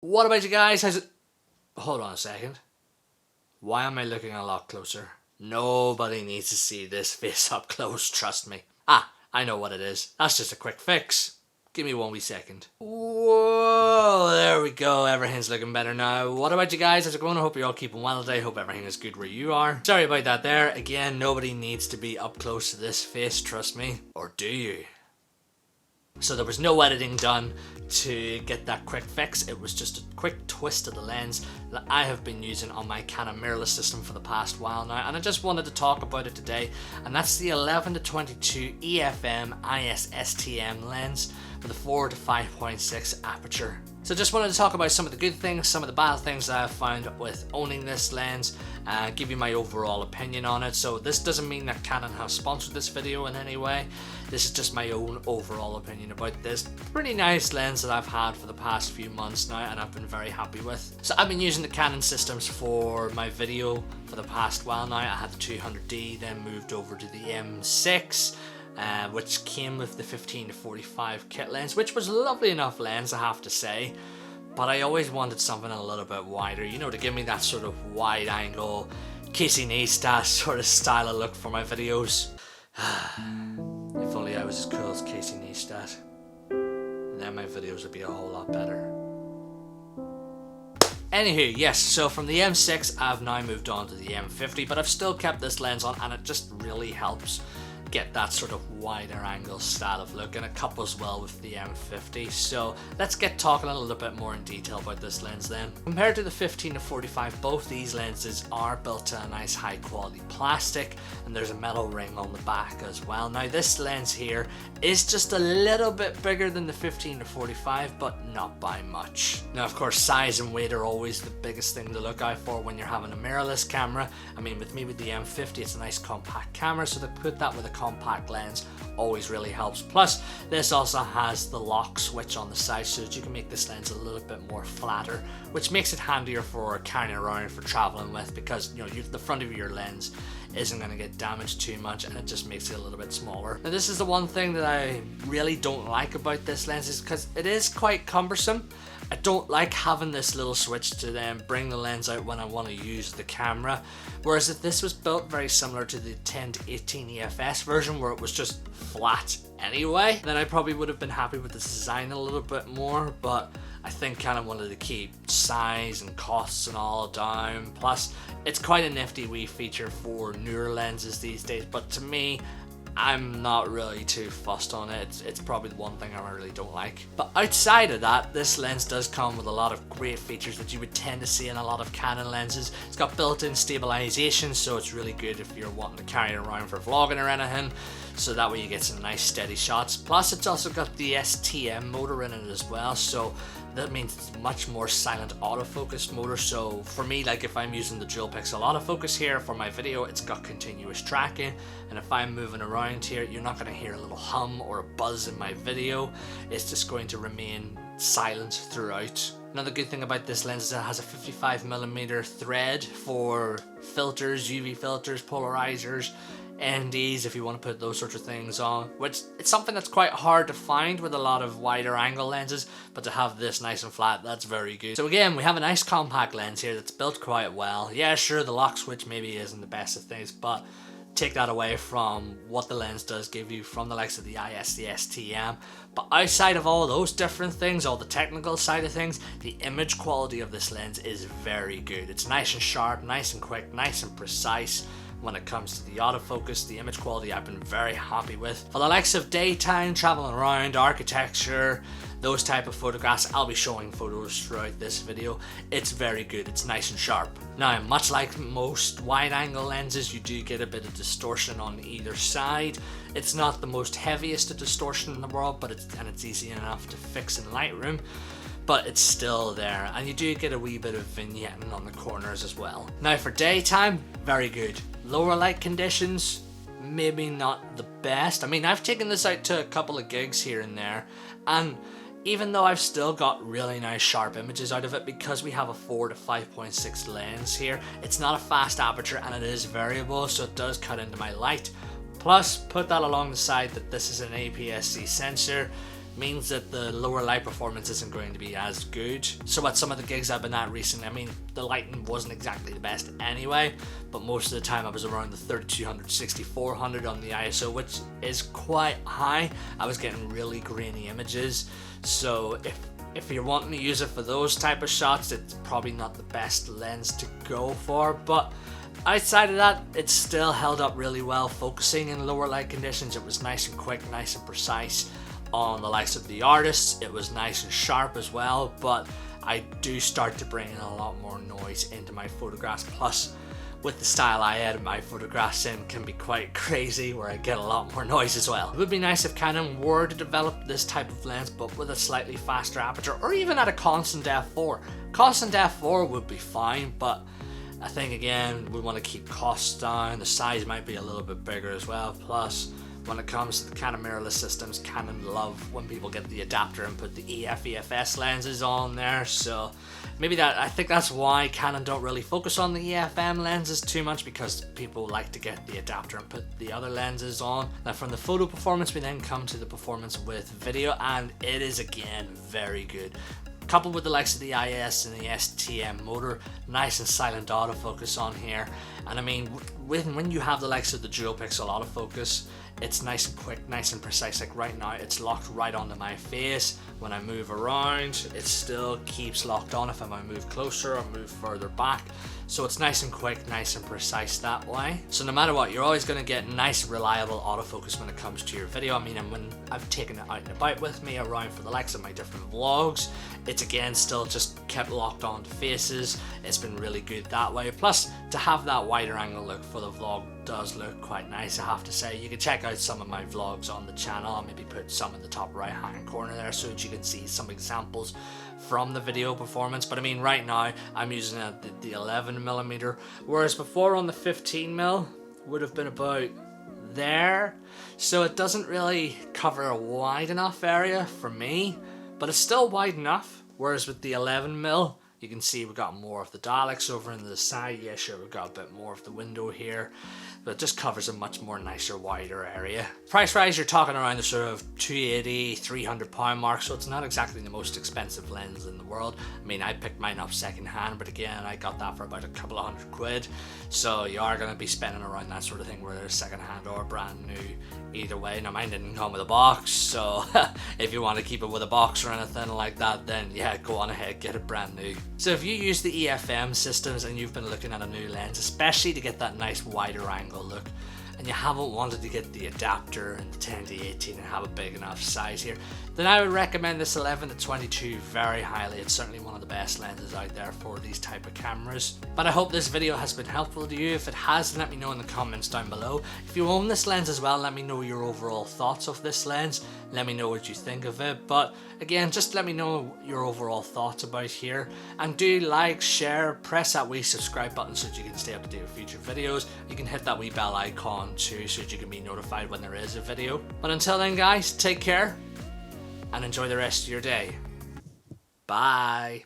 What about you guys? Hold on a second. Why am I looking a lot closer? Nobody needs to see this face up close, trust me. I know what it is. That's just a quick fix. Give me 1 wee second. Whoa, there we go. Everything's looking better now. What about you guys? How's it going? I hope you're all keeping well today. Hope everything is good where you are. Sorry about that there. Again, nobody needs to be up close to this face, trust me. Or do you? So there was no editing done to get that quick fix. It was just a quick twist of the lens that I have been using on my Canon mirrorless system for the past while now, and I just wanted to talk about it today, and that's the 11-22 EFM IS-STM lens with a 4 to 5.6 aperture. So just wanted to talk about some of the good things, some of the bad things that I've found with owning this lens, give you my overall opinion on it. So this doesn't mean that Canon has sponsored this video in any way. This is just my own overall opinion about this pretty nice lens that I've had for the past few months now, and I've been very happy with. So I've been using the Canon systems for my video for the past while now. I had the 200D, then moved over to the M6. Which came with the 15-45 kit lens, which was a lovely enough lens, I have to say, but I always wanted something a little bit wider, you know, to give me that sort of wide angle Casey Neistat sort of style of look for my videos. If only I was as cool as Casey Neistat, then my videos would be a whole lot better. Anywho, yes, so from the M6 I've now moved on to the M50, but I've still kept this lens on, and it just really helps get that sort of wider angle style of look, and it couples well with the M50. So let's get talking a little bit more in detail about this lens then. Compared to the 15-45, both these lenses are built to a nice high quality plastic, and there's a metal ring on the back as well. Now this lens here is just a little bit bigger than the 15-45, but not by much. Now of course size and weight are always the biggest thing to look out for when you're having a mirrorless camera. I mean, with me with the M50, it's a nice compact camera, so to put that with a compact lens always really helps. Plus this also has the lock switch on the side, so that you can make this lens a little bit more flatter, which makes it handier for carrying around, for traveling with, because you know the front of your lens isn't going to get damaged too much, and it just makes it a little bit smaller. Now this is the one thing that I really don't like about this lens, is because it is quite cumbersome. I don't like having this little switch to then bring the lens out when I want to use the camera, whereas if this was built very similar to the 10-18 EFS version where it was just flat anyway, then I probably would have been happy with the design a little bit more. But I think kind of wanted to keep size and costs and all down. Plus it's quite a nifty wee feature for newer lenses these days, but to me, I'm not really too fussed on it. It's probably the one thing I really don't like. But outside of that, this lens does come with a lot of great features that you would tend to see in a lot of Canon lenses. It's got built-in stabilization, so it's really good if you're wanting to carry it around for vlogging or anything, so that way you get some nice steady shots. Plus it's also got the STM motor in it as well, so that means it's much more silent autofocus motor. So for me, like if I'm using the dual pixel autofocus here for my video, it's got continuous tracking, and if I'm moving around here, you're not going to hear a little hum or a buzz in my video. It's just going to remain silent throughout. Another good thing about this lens is it has a 55mm thread for filters, UV filters, polarizers, NDs if you want to put those sorts of things on, which it's something that's quite hard to find with a lot of wider angle lenses, but to have this nice and flat, that's very good. So again, we have a nice compact lens here that's built quite well. Yeah, sure, the lock switch maybe isn't the best of things, but take that away from what the lens does give you from the likes of the IS, the STM. But outside of all those different things, all the technical side of things, the image quality of this lens is very good. It's nice and sharp, nice and quick, nice and precise. When it comes to the autofocus, the image quality I've been very happy with. For the likes of daytime, traveling around, architecture, those type of photographs, I'll be showing photos throughout this video. It's very good, it's nice and sharp. Now, much like most wide angle lenses, you do get a bit of distortion on either side. It's not the most heaviest of distortion in the world, but it's easy enough to fix in Lightroom. But it's still there, and you do get a wee bit of vignetting on the corners as well. Now for daytime, very good. Lower light conditions, maybe not the best. I mean, I've taken this out to a couple of gigs here and there, and even though I've still got really nice sharp images out of it, because we have a 4 to 5.6 lens here, it's not a fast aperture and it is variable, so it does cut into my light. Plus, put that along the side that this is an APS-C sensor. means that the lower light performance isn't going to be as good. So at some of the gigs I've been at recently, I mean, the lighting wasn't exactly the best anyway, but most of the time I was around the 3200, 6400 on the ISO, which is quite high. I was getting really grainy images, so if you're wanting to use it for those type of shots, it's probably not the best lens to go for, but outside of that, it still held up really well focusing in lower light conditions. It was nice and quick, nice and precise on the likes of the artists. It was nice and sharp as well, but I do start to bring in a lot more noise into my photographs. Plus, with the style I edit my photographs in, can be quite crazy, where I get a lot more noise as well. It would be nice if Canon were to develop this type of lens, but with a slightly faster aperture, or even at a constant f4. Constant f4 would be fine, but I think again, we want to keep costs down. The size might be a little bit bigger as well. Plus, when it comes to the Canon mirrorless systems, Canon love when people get the adapter and put the EF, EFS lenses on there. So maybe I think that's why Canon don't really focus on the EFM lenses too much, because people like to get the adapter and put the other lenses on. Now from the photo performance, we then come to the performance with video, and it is again very good. Coupled with the likes of the IS and the STM motor, nice and silent autofocus on here. And I mean, when you have the likes of the dual pixel autofocus, it's nice and quick, nice and precise. Like right now, it's locked right onto my face. When I move around, it still keeps locked on if I move closer or move further back. So it's nice and quick, nice and precise that way. So no matter what, you're always going to get nice, reliable autofocus when it comes to your video. I mean, and when I've taken it out and about with me around for the likes of my different vlogs, it's again still just kept locked onto faces. It's been really good that way. Plus, to have that wider angle look for the vlog does look quite nice, I have to say. You can check out some of my vlogs on the channel. I'll maybe put some in the top right hand corner there so that you can see some examples from the video performance. But I mean, right now I'm using the 11mm, whereas before on the 15mm would have been about there. So it doesn't really cover a wide enough area for me, but it's still wide enough. Whereas with the 11mm, you can see we've got more of the dialects over in the side. Yeah, sure, we've got a bit more of the window here, but it just covers a much more nicer, wider area. Price-wise, you're talking around the sort of 280, 300 pound mark, so it's not exactly the most expensive lens in the world. I mean, I picked mine up second-hand, but again, I got that for about a couple of £100. So you are going to be spending around that sort of thing, whether it's second-hand or brand new. Either way, now mine didn't come with a box, so if you want to keep it with a box or anything like that, then yeah, go on ahead, get it brand new. So if you use the EFM systems and you've been looking at a new lens, especially to get that nice wider angle look, and you haven't wanted to get the adapter and the 10-18 and have a big enough size here, then I would recommend this 11-22 very highly. It's certainly one of the best lenses out there for these type of cameras. But I hope this video has been helpful to you. If it has, let me know in the comments down below. If you own this lens as well, let me know your overall thoughts of this lens. Let me know what you think of it. But again, just let me know your overall thoughts about here. And do like, share, press that wee subscribe button so that you can stay up to date with future videos. You can hit that wee bell icon too so that you can be notified when there is a video. But until then guys, take care and enjoy the rest of your day. Bye.